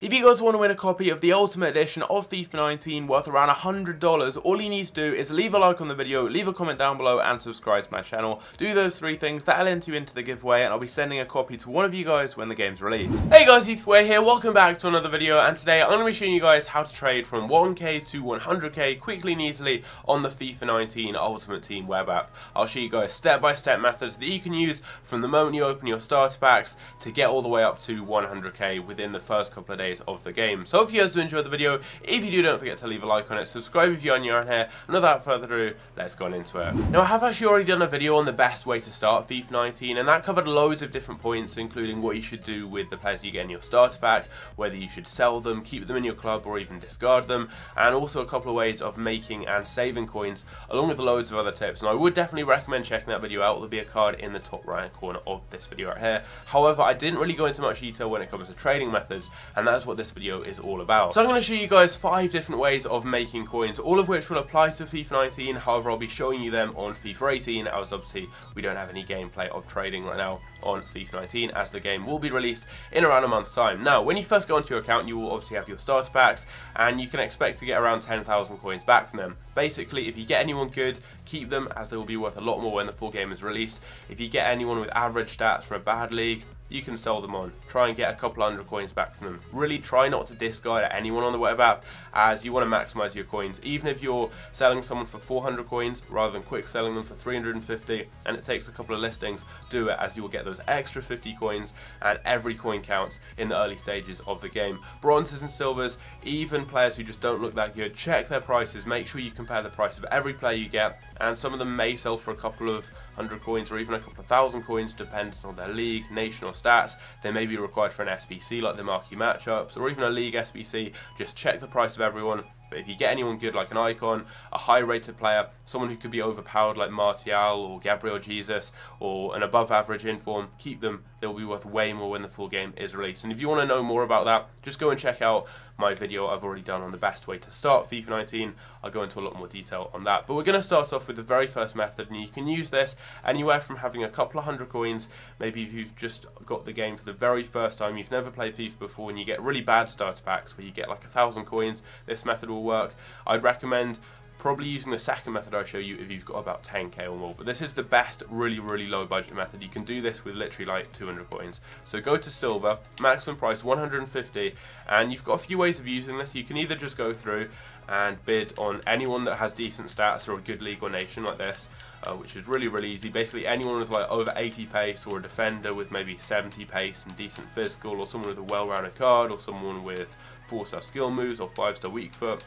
If you guys want to win a copy of the Ultimate Edition of FIFA 19 worth around $100, all you need to do is leave a like on the video, leave a comment down below and subscribe to my channel. Do those three things, that'll enter you into the giveaway and I'll be sending a copy to one of you guys when the game's released. Hey guys, Ethan here, welcome back to another video, and today I'm going to be showing you guys how to trade from 1k to 100k quickly and easily on the FIFA 19 Ultimate Team web app. I'll show you guys step-by-step methods that you can use from the moment you open your starter packs to get all the way up to 100k within the first couple of days of the game. So if you guys enjoyed the video, if you do, don't forget to leave a like on it, subscribe if you're new around here, and without further ado, let's go on into it. Now I have actually already done a video on the best way to start FIFA 19, and that covered loads of different points, including what you should do with the players you get in your starter pack, whether you should sell them, keep them in your club, or even discard them, and also a couple of ways of making and saving coins, along with loads of other tips. And I would definitely recommend checking that video out. There'll be a card in the top right corner of this video right here. However, I didn't really go into much detail when it comes to trading methods, and that's what this video is all about. So I'm going to show you guys 5 different ways of making coins, all of which will apply to FIFA 19. However, I'll be showing you them on FIFA 18, as obviously we don't have any gameplay of trading right now on FIFA 19, as the game will be released in around a month's time. Now, when you first go onto your account, you will obviously have your starter packs, and you can expect to get around 10,000 coins back from them. Basically, if you get anyone good, keep them, as they will be worth a lot more when the full game is released. If you get anyone with average stats for a bad league, you can sell them on. Try and get a couple hundred coins back from them. Really try not to discard anyone on the web app, as you want to maximize your coins. Even if you're selling someone for 400 coins rather than quick selling them for 350, and it takes a couple of listings, do it, as you will get those extra 50 coins, and every coin counts in the early stages of the game. Bronzes and silvers, even players who just don't look that good, check their prices. Make sure you compare the price of every player you get, and some of them may sell for a couple of hundred coins or even a couple of thousand coins, depending on their league, nation or stats. They may be required for an SBC like the marquee matchups, or even a league SBC. Just check the price of everyone. But if you get anyone good like an icon, a high rated player, someone who could be overpowered like Martial or Gabriel Jesus, or an above average inform, keep them. They'll be worth way more when the full game is released. And if you want to know more about that, just go and check out my video I've already done on the best way to start FIFA 19. I'll go into a lot more detail on that. But we're going to start off with the very first method, and you can use this anywhere from having a couple of hundred coins. Maybe if you've just got the game for the very first time, you've never played FIFA before, and you get really bad starter packs where you get like 1,000 coins, this method will work. I'd recommend probably using the second method I show you if you've got about 10k or more, but this is the best really low budget method. You can do this with literally like 200 coins. So go to silver, maximum price 150, and you've got a few ways of using this. You can either just go through and bid on anyone that has decent stats or a good league or nation like this, which is really easy. Basically anyone with like over 80 pace, or a defender with maybe 70 pace and decent physical, or someone with a well-rounded card, or someone with 4-star skill moves or 5-star weak foot,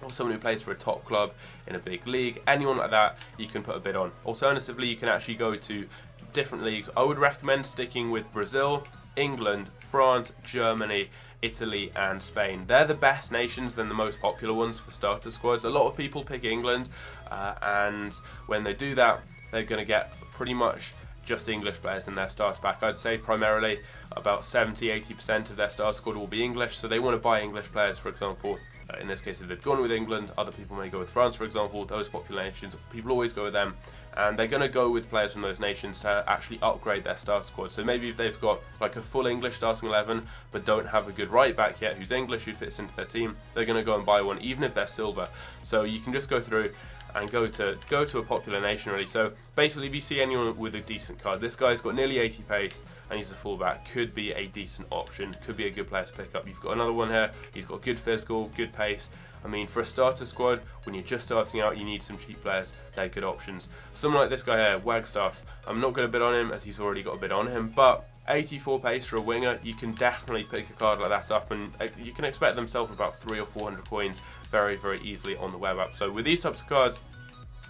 or someone who plays for a top club in a big league. Anyone like that you can put a bid on. Alternatively, you can actually go to different leagues. I would recommend sticking with Brazil, England, France, Germany, Italy and Spain. They're the best nations, then the most popular ones for starter squads. A lot of people pick England, and when they do that, they're going to get pretty much just English players in their starter pack. I'd say primarily about 70–80% of their starter squad will be English, so they want to buy English players, for example. In this case, if they've gone with England, other people may go with France, for example. Those popular nations, people always go with them, and they're going to go with players from those nations to actually upgrade their starter squad. So maybe if they've got like a full English starting 11 but don't have a good right back yet who's English, who fits into their team, they're going to go and buy one even if they're silver. So you can just go through and go to a popular nation really. So basically, if you see anyone with a decent card, this guy's got nearly 80 pace and he's a fullback, could be a decent option, could be a good player to pick up. You've got another one here, he's got good physical, good pace. I mean, for a starter squad, when you're just starting out, you need some cheap players. They're good options. Someone like this guy here, Wagstaff, I'm not going to bid on him as he's already got a bid on him, but 84 pace for a winger, you can definitely pick a card like that up, and you can expect them to sell for about 300 or 400 coins very easily on the web app. So with these types of cards,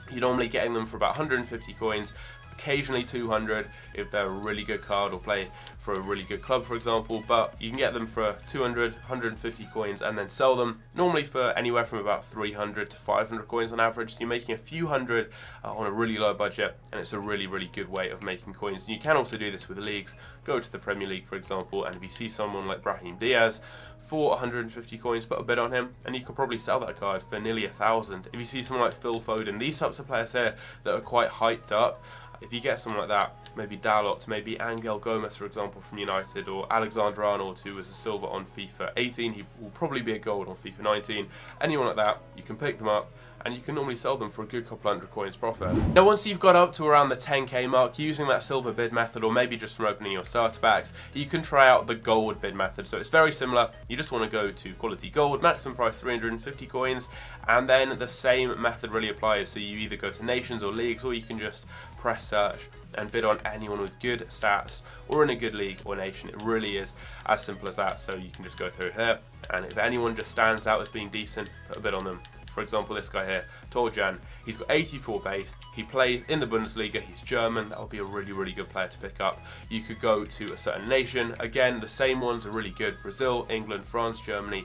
you're normally getting them for about 150 coins, occasionally 200 if they're a really good card or play for a really good club, for example, but you can get them for 200, 150 coins and then sell them normally for anywhere from about 300 to 500 coins on average. So you're making a few hundred on a really low budget, and it's a really good way of making coins. And you can also do this with leagues. Go to the Premier League, for example, and if you see someone like Brahim Diaz for 150 coins, put a bid on him, and you could probably sell that card for nearly 1,000. If you see someone like Phil Foden, these types of players here that are quite hyped up, If you get someone like that, maybe Dalot, maybe Angel Gomez, for example, from United, or Alexander-Arnold, who was a silver on FIFA 18, he will probably be a gold on FIFA 19. Anyone like that, you can pick them up, and you can normally sell them for a good couple hundred coins profit. Now once you've got up to around the 10k mark, using that silver bid method, or maybe just from opening your starter packs, you can try out the gold bid method. So it's very similar. You just want to go to quality gold, maximum price 350 coins, and then the same method really applies. So you either go to nations or leagues, or you can just press search and bid on anyone with good stats or in a good league or nation. It really is as simple as that. So you can just go through here, and if anyone just stands out as being decent, put a bid on them. For example, this guy here, Torjan, he's got 84 base, he plays in the Bundesliga, he's German, that would be a really good player to pick up. You could go to a certain nation, again, the same ones are really good: Brazil, England, France, Germany,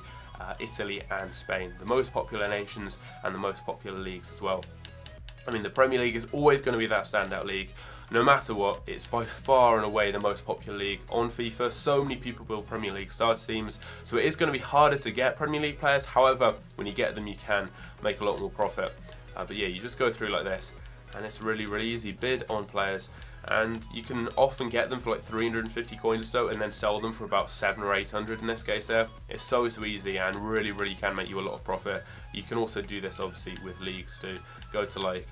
Italy and Spain, the most popular nations and the most popular leagues as well. I mean, the Premier League is always going to be that standout league. No matter what, it's by far and away the most popular league on FIFA. So many people build Premier League starter teams, so it is going to be harder to get Premier League players. However, when you get them, you can make a lot more profit. But yeah, you just go through like this, and it's really easy. Bid on players, and you can often get them for like 350 coins or so, and then sell them for about 700 or 800 in this case there. It's so easy, and really can make you a lot of profit. You can also do this obviously with leagues too. Go to like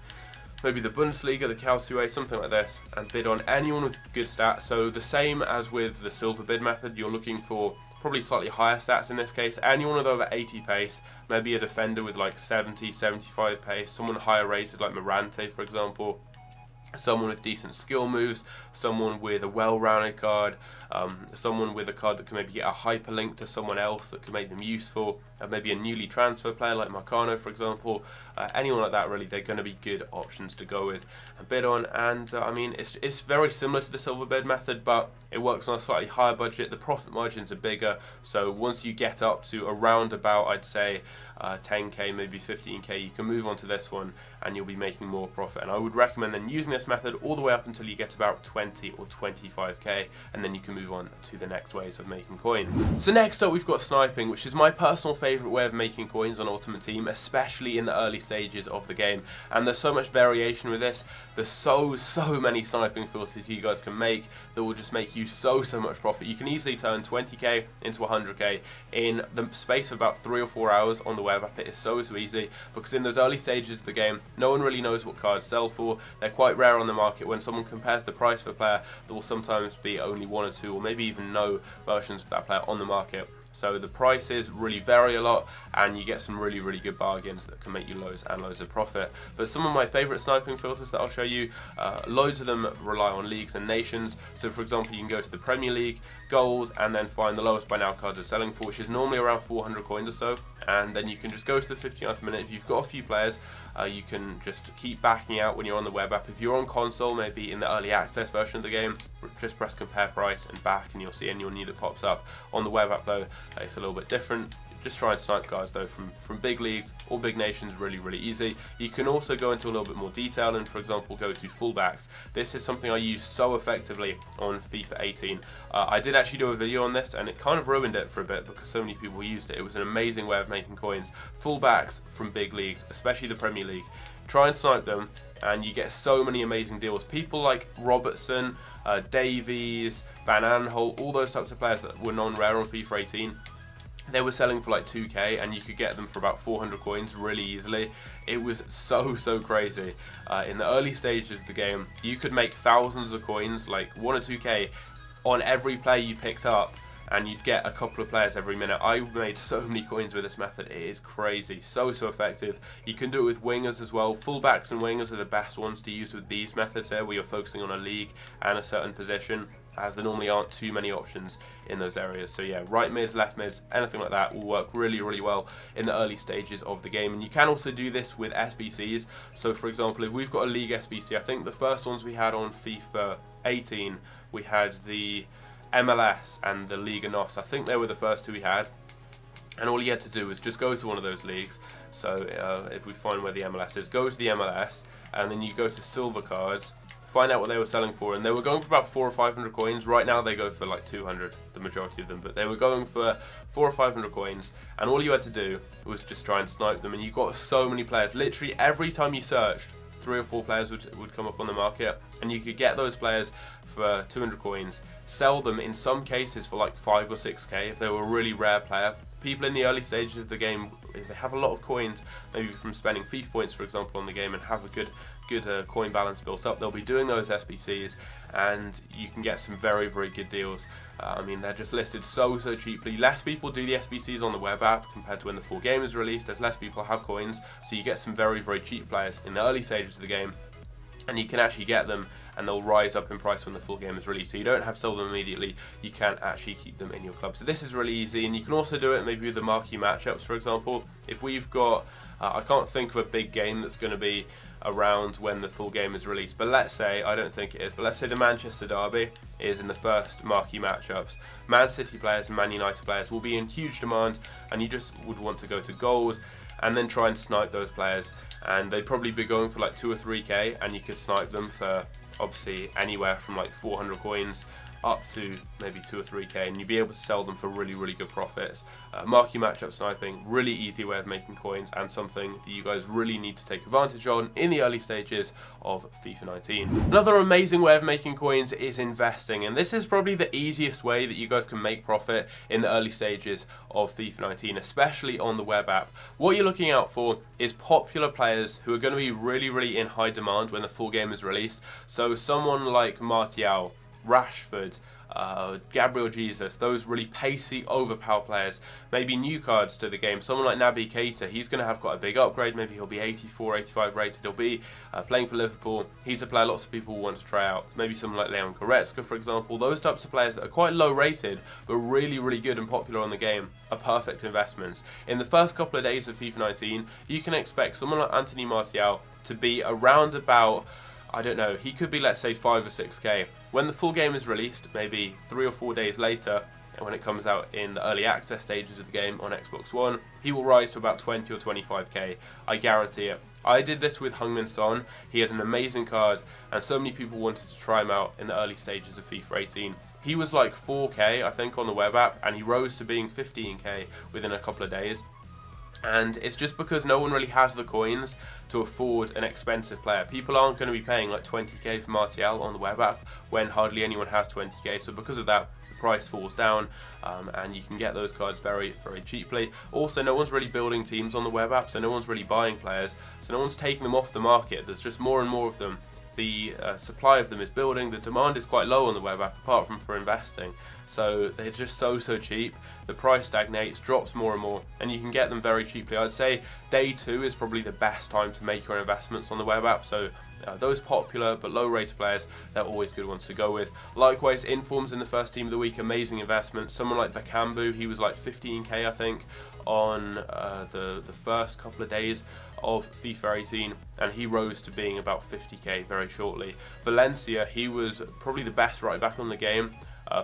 maybe the Bundesliga, the Karlsruhe, something like this, and bid on anyone with good stats. So the same as with the silver bid method, you're looking for probably slightly higher stats in this case. Anyone with over 80 pace, maybe a defender with like 70, 75 pace, someone higher rated like Morante, for example, someone with decent skill moves, someone with a well-rounded card, someone with a card that can maybe get a hyperlink to someone else that can make them useful, maybe a newly transferred player like Marcano, for example. Anyone like that, really, they're going to be good options to go with and bid on. And I mean, it's very similar to the silver bid method, but it works on a slightly higher budget. The profit margins are bigger, so once you get up to around about, I'd say, 10k, maybe 15k, you can move on to this one and you'll be making more profit. And I would recommend then using this method all the way up until you get about 20 or 25k, and then you can move on to the next ways of making coins. So next up, we've got sniping, which is my personal favourite way of making coins on Ultimate Team, especially in the early stages of the game. And there's so much variation with this. There's so many sniping filters you guys can make that will just make you so much profit. You can easily turn 20k into 100k in the space of about 3 or 4 hours on the web app. It is so easy, because in those early stages of the game, no one really knows what cards sell for. They're quite rare on the market. When someone compares the price of a player, there will sometimes be only 1 or 2 or maybe even no versions of that player on the market. So the prices really vary a lot, and you get some really good bargains that can make you loads and loads of profit. But some of my favourite sniping filters that I'll show you, loads of them rely on leagues and nations. So for example, you can go to the Premier League, goals, and then find the lowest buy now cards are selling for, which is normally around 400 coins or so. And then you can just go to the 59th minute. If you've got a few players, you can just keep backing out when you're on the web app. If you're on console, maybe in the early access version of the game, just press compare price and back, and you'll see anyone new that pops up. On the web app though, it's a little bit different. Just try and snipe guys though from big leagues or big nations really easy. You can also go into a little bit more detail and, for example, go to fullbacks. This is something I use so effectively on FIFA 18. I did actually do a video on this, and it kind of ruined it for a bit because so many people used it. It was an amazing way of making coins. Fullbacks from big leagues, especially the Premier League. Try and snipe them, and you get so many amazing deals. People like Robertson, Davies, Van Aanholt, all those types of players that were non-rare on FIFA 18, they were selling for like 2k, and you could get them for about 400 coins really easily. It was so crazy. In the early stages of the game, you could make thousands of coins, like 1 or 2k, on every player you picked up, and you'd get a couple of players every minute. I made so many coins with this method. It is crazy, so effective. You can do it with wingers as well. Fullbacks and wingers are the best ones to use with these methods here, where you're focusing on a league and a certain position, as there normally aren't too many options in those areas. So yeah, right mids, left mids, anything like that will work really well in the early stages of the game. And you can also do this with SBCs. So for example, if we've got a league SBC, I think the first ones we had on FIFA 18, we had the MLS and the Liga NOS. I think they were the first 2 we had. And all you had to do was just go to one of those leagues. So if we find where the MLS is, go to the MLS, and then you go to silver cards, find out what they were selling for, and they were going for about 400 or 500 coins. Right now they go for like 200, the majority of them, but they were going for 400 or 500 coins, and all you had to do was just try and snipe them, and you got so many players. Literally every time you searched 3 or 4 players would come up on the market, and you could get those players for 200 coins, sell them in some cases for like 5 or 6k if they were a really rare player. People in the early stages of the game, if they have a lot of coins, maybe from spending FIFA points for example on the game, and have a good coin balance built up, they'll be doing those SBCs, and you can get some very good deals. I mean, they're just listed so cheaply. Less people do the SBCs on the web app compared to when the full game is released, as less people have coins, so you get some very cheap players in the early stages of the game, and you can actually get them and they'll rise up in price when the full game is released. So you don't have to sell them immediately, you can actually keep them in your club. So this is really easy, and you can also do it maybe with the marquee matchups, for example. If we've got, I can't think of a big game that's going to be around when the full game is released, but let's say, I don't think it is, but let's say the Manchester Derby is in the first marquee matchups. Man City players and Man United players will be in huge demand, and you just would want to go to goals and then try and snipe those players, and they'd probably be going for like 2 or 3k, and you could snipe them for obviously anywhere from like 400 coins up to maybe 2 or 3k, and you'd be able to sell them for really good profits. Marquee matchup sniping, really easy way of making coins, and something that you guys really need to take advantage on in the early stages of FIFA 19. Another amazing way of making coins is investing, and this is probably the easiest way that you guys can make profit in the early stages of FIFA 19, especially on the web app. What you're looking out for is popular players who are going to be really in high demand when the full game is released. So someone like Martial, Rashford, Gabriel Jesus, those really pacey, overpowered players. Maybe new cards to the game. Someone like Naby Keita, he's going to have quite a big upgrade. Maybe he'll be 84, 85 rated. He'll be playing for Liverpool. He's a player lots of people want to try out. Maybe someone like Leon Goretzka, for example. Those types of players that are quite low rated, but really good and popular on the game, are perfect investments. In the first couple of days of FIFA 19, you can expect someone like Anthony Martial to be around about, I don't know, he could be, let's say, 5 or 6k. When the full game is released, maybe 3 or 4 days later, and when it comes out in the early access stages of the game on Xbox One, he will rise to about 20 or 25k. I guarantee it. I did this with Heung-min Son. He had an amazing card, and so many people wanted to try him out in the early stages of FIFA 18. He was like 4k, I think, on the web app, and he rose to being 15k within a couple of days. And it's just because no one really has the coins to afford an expensive player. People aren't going to be paying like 20k for Martial on the web app when hardly anyone has 20k. So because of that, the price falls down, and you can get those cards very cheaply. Also, no one's really building teams on the web app, so no one's really buying players. So no one's taking them off the market. There's just more and more of them. The supply of them is building. The demand is quite low on the web app, apart from for investing. So they're just so cheap. The price stagnates, drops more and more, and you can get them very cheaply. I'd say day 2 is probably the best time to make your investments on the web app. So those popular but low rated players, they're always good ones to go with. Likewise, informs in the first team of the week, amazing investment. Someone like Bakambu, he was like 15k, I think, on the first couple of days of FIFA 18, and he rose to being about 50k very shortly. Valencia, he was probably the best right back on the game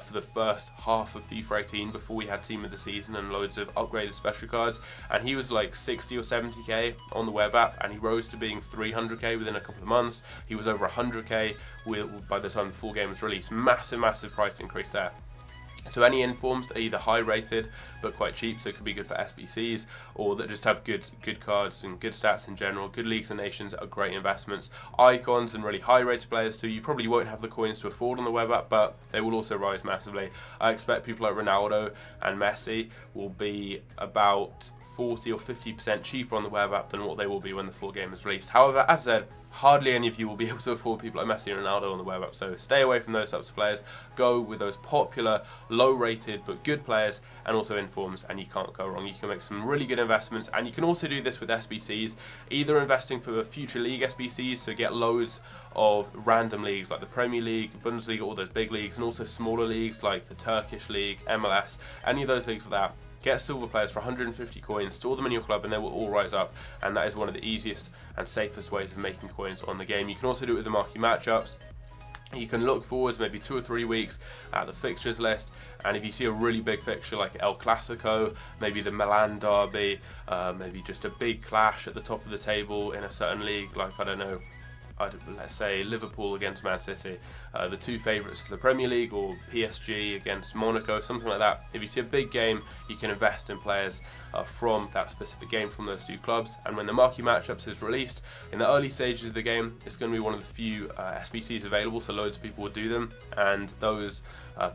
for the first half of FIFA 18 before we had Team of the Season and loads of upgraded special cards, and he was like 60 or 70k on the web app, and he rose to being 300k within a couple of months. He was over 100k by the time the full game was released. Massive price increase there. So any informs that are either high rated but quite cheap, so it could be good for SBCs, or that just have good cards and good stats in general, good leagues and nations, are great investments. Icons and really high rated players too, you probably won't have the coins to afford on the web app, but they will also rise massively. I expect people like Ronaldo and Messi will be about 40 or 50% cheaper on the web app than what they will be when the full game is released. However, as I said, hardly any of you will be able to afford people like Messi and Ronaldo on the web app, so stay away from those types of players. Go with those popular, low rated but good players, and also informs, and you can't go wrong. You can make some really good investments, and you can also do this with SBCs, either investing for future league SBCs, so get loads of random leagues like the Premier League, Bundesliga, all those big leagues, and also smaller leagues like the Turkish League, MLS, any of those leagues like that. Get silver players for 150 coins, store them in your club, and they will all rise up, and that is one of the easiest and safest ways of making coins on the game. You can also do it with the marquee matchups. You can look forwards maybe 2 or 3 weeks at the fixtures list, and if you see a really big fixture like El Clasico, maybe the Milan derby, maybe just a big clash at the top of the table in a certain league, like, I don't know, let's say Liverpool against Man City, the two favourites for the Premier League, or PSG against Monaco, something like that. If you see a big game, you can invest in players from that specific game from those two clubs, and when the marquee matchups is released in the early stages of the game, it's going to be one of the few SBCs available, so loads of people will do them, and those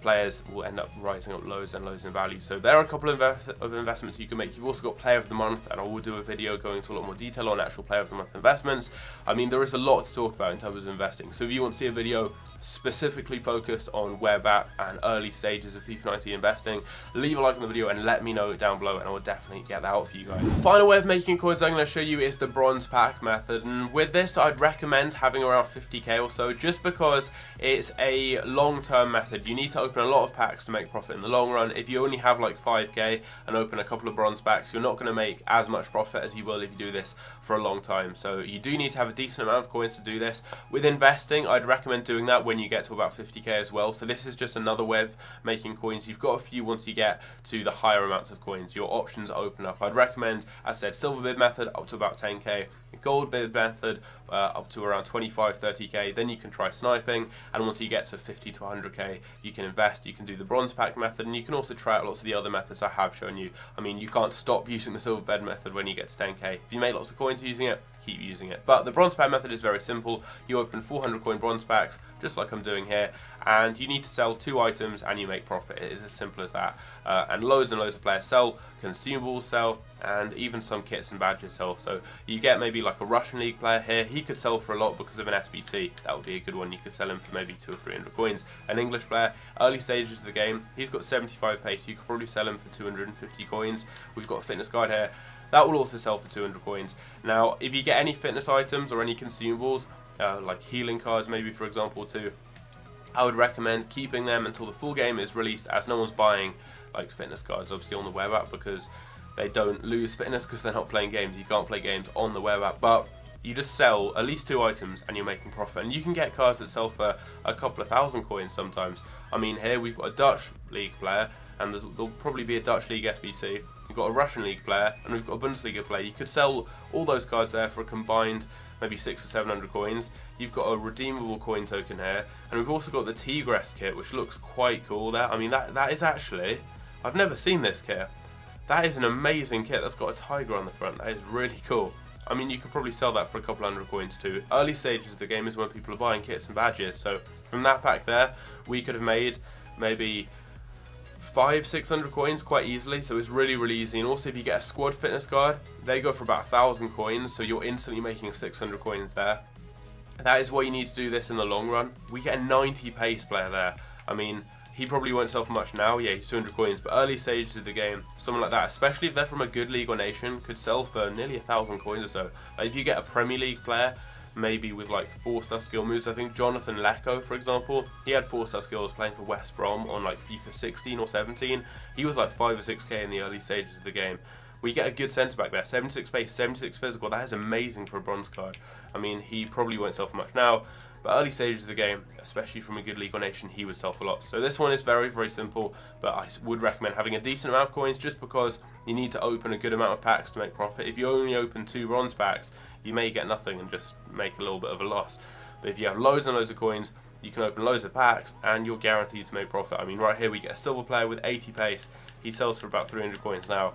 players will end up rising up loads and loads in value. So there are a couple of investments you can make. You've also got Player of the Month, and I will do a video going into a lot more detail on actual Player of the Month investments. I mean, there is a lot to talk about in terms of investing, so if you want to see a video specifically focused on web app and early stages of FIFA 19 investing, leave a like on the video and let me know down below, and I will definitely get that out for you guys. The final way of making coins I'm going to show you is the bronze pack method, and with this I'd recommend having around 50k or so, just because it's a long-term method. You need to open a lot of packs to make profit in the long run. If you only have like 5k and open a couple of bronze packs, you're not going to make as much profit as you will if you do this for a long time. So you do need to have a decent amount of coins to do this. With investing, I'd recommend doing that when you get to about 50k as well. So this is just another way of making coins. You've got a few once you get to the higher amounts of coins. Your options open up. I'd recommend, as I said, silver bid method up to about 10k, gold bid method up to around 25-30k. Then you can try sniping, and once you get to 50 to 100k, you can invest. You can do the bronze pack method, and you can also try out lots of the other methods I have shown you. I mean, you can't stop using the silver bid method when you get to 10k. If you make lots of coins using it, keep using it. But the bronze pack method is very simple. You open 400 coin bronze packs, just like I'm doing here, and you need to sell 2 items and you make profit. It is as simple as that. And loads of players sell, consumables sell, and even some kits and badges sell. So you get maybe like a Russian League player here. He could sell for a lot because of an SBC. That would be a good one. You could sell him for maybe 200 or 300 coins. An English player, early stages of the game, he's got 75 pace. You could probably sell him for 250 coins. We've got a fitness guide here. That will also sell for 200 coins. Now, if you get any fitness items or any consumables, like healing cards maybe for example too, I would recommend keeping them until the full game is released, as no one's buying like fitness cards obviously on the web app, because they don't lose fitness because they're not playing games. You can't play games on the web app, but you just sell at least 2 items and you're making profit. And you can get cards that sell for a couple of thousand coins sometimes. I mean, here we've got a Dutch League player, and there'll probably be a Dutch League SBC. We've got a Russian League player, and we've got a Bundesliga player. You could sell all those cards there for a combined maybe 600 or 700 coins. You've got a redeemable coin token here, and we've also got the Tigress kit, which looks quite cool there. I mean, that is actually, I've never seen this kit. That is an amazing kit. That's got a tiger on the front. That is really cool. I mean, you could probably sell that for a couple hundred coins too. Early stages of the game is when people are buying kits and badges. So from that pack there, we could have made maybe 500-600 coins quite easily. So it's really easy. And also, if you get a squad fitness card, they go for about 1,000 coins. So you're instantly making 600 coins there. That is what you need to do this in the long run. We get a 90 pace player there. I mean, he probably won't sell for much now. Yeah, he's 200 coins, but early stages of the game, someone like that, especially if they're from a good league or nation, could sell for nearly 1,000 coins or so. Like if you get a Premier League player, maybe with like 4-star skill moves, I think Jonathan Lecco, for example, he had 4-star skills playing for West Brom on like FIFA 16 or 17. He was like 5 or 6k in the early stages of the game. We get a good centre back there, 76 pace, 76 physical. That is amazing for a bronze card. I mean, he probably won't sell for much now, but early stages of the game, especially from a good league or nation, he would sell for lots. So this one is very simple, but I would recommend having a decent amount of coins, just because you need to open a good amount of packs to make profit. If you only open 2 bronze packs, you may get nothing and just make a little bit of a loss. But if you have loads and loads of coins, you can open loads of packs and you're guaranteed to make profit. I mean, right here we get a silver player with 80 pace. He sells for about 300 coins now.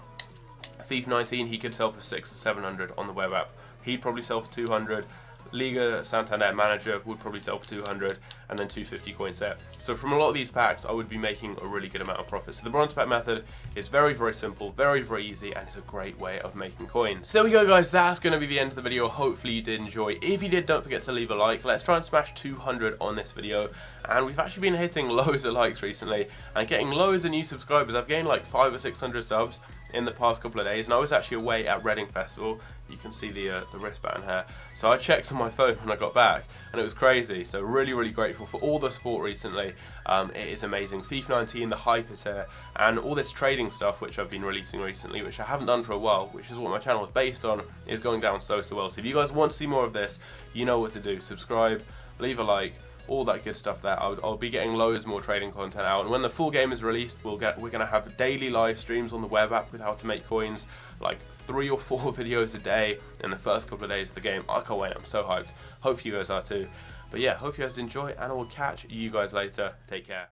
FIFA 19, he could sell for 600 or 700 on the web app. He'd probably sell for 200. Liga Santander Manager would probably sell for 200, and then 250 coins there. So from a lot of these packs, I would be making a really good amount of profit. So the bronze pack method is very simple, very easy, and it's a great way of making coins. So there we go, guys. That's going to be the end of the video. Hopefully you did enjoy. If you did, don't forget to leave a like. Let's try and smash 200 on this video. And we've actually been hitting loads of likes recently and getting loads of new subscribers. I've gained like 500 or 600 subs in the past couple of days, and I was actually away at Reading Festival. You can see the wristband here. So I checked on my phone when I got back, and it was crazy. So really grateful for all the support recently. It is amazing. FIFA 19, the hype is here, and all this trading stuff which I've been releasing recently, which I haven't done for a while, which is what my channel is based on, is going down so well. So if you guys want to see more of this, you know what to do. Subscribe, leave a like, all that good stuff there. I'll be getting loads more trading content out, and when the full game is released, we're gonna have daily live streams on the web app with how to make coins, like 3 or 4 videos a day in the first couple of days of the game. I can't wait, I'm so hyped. Hope you guys are too. But yeah, hope you guys enjoy, and I will catch you guys later. Take care.